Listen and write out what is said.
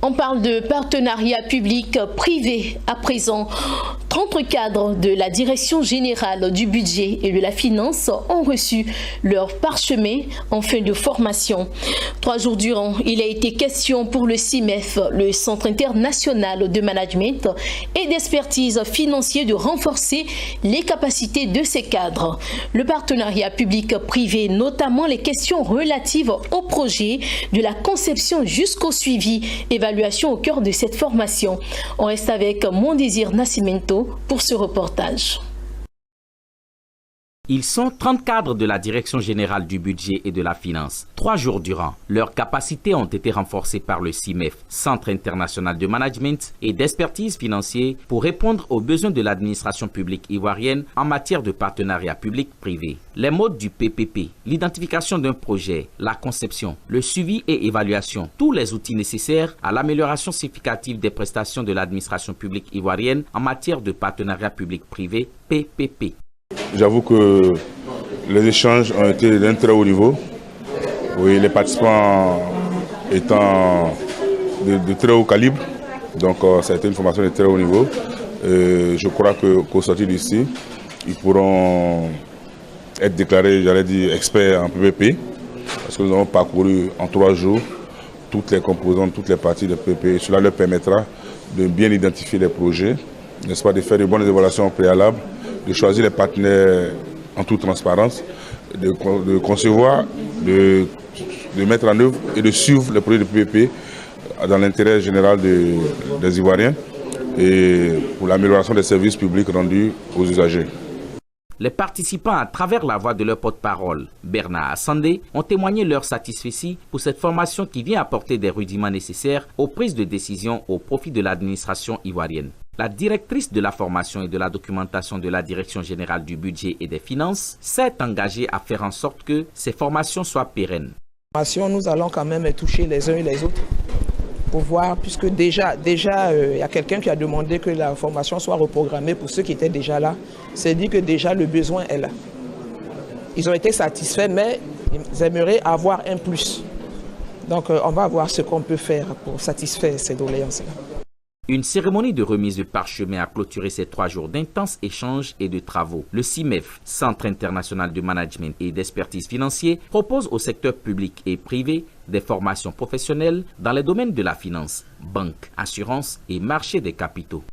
On parle de partenariat public-privé à présent. 30 cadres de la Direction générale du budget et de la finance ont reçu leur parchemin en fin de formation. 3 jours durant, il a été question pour le CIMEF, le Centre international de management et d'expertise financière, de renforcer les capacités de ces cadres. Le partenariat public-privé, notamment les questions relatives au projet, de la conception jusqu'au suivi, évaluation au cœur de cette formation. On reste avec Mondésir Nascimento pour ce reportage. Ils sont 30 cadres de la Direction générale du budget et de la finance. 3 jours durant, leurs capacités ont été renforcées par le CIMEF, Centre international de management et d'expertise financière, pour répondre aux besoins de l'administration publique ivoirienne en matière de partenariat public-privé. Les modes du PPP, l'identification d'un projet, la conception, le suivi et évaluation, tous les outils nécessaires à l'amélioration significative des prestations de l'administration publique ivoirienne en matière de partenariat public-privé, PPP. J'avoue que les échanges ont été d'un très haut niveau. Oui, les participants étant de très haut calibre. Donc ça a été une formation de très haut niveau. Je crois qu'au sortir d'ici, ils pourront être déclarés, j'allais dire, experts en PPP. Parce que nous avons parcouru en 3 jours toutes les composantes, toutes les parties de PPP. Cela leur permettra de bien identifier les projets, n'est-ce pas, de faire de bonnes évaluations préalables, de choisir les partenaires en toute transparence, de concevoir, de mettre en œuvre et de suivre les projets de PPP dans l'intérêt général des Ivoiriens et pour l'amélioration des services publics rendus aux usagers. Les participants, à travers la voix de leur porte-parole, Bernard Assandé, ont témoigné leur satisfaction pour cette formation qui vient apporter des rudiments nécessaires aux prises de décision au profit de l'administration ivoirienne. La directrice de la formation et de la documentation de la Direction générale du budget et des finances s'est engagée à faire en sorte que ces formations soient pérennes. Nous allons quand même toucher les uns et les autres pour voir, puisque déjà il y a quelqu'un qui a demandé que la formation soit reprogrammée pour ceux qui étaient déjà là. C'est dit que déjà le besoin est là. Ils ont été satisfaits, mais ils aimeraient avoir un plus. Donc on va voir ce qu'on peut faire pour satisfaire ces doléances-là. Une cérémonie de remise de parchemin a clôturé ces 3 jours d'intenses échanges et de travaux. Le CIMEF, Centre international de management et d'expertise financière, propose au secteur public et privé des formations professionnelles dans les domaines de la finance, banque, assurance et marché des capitaux.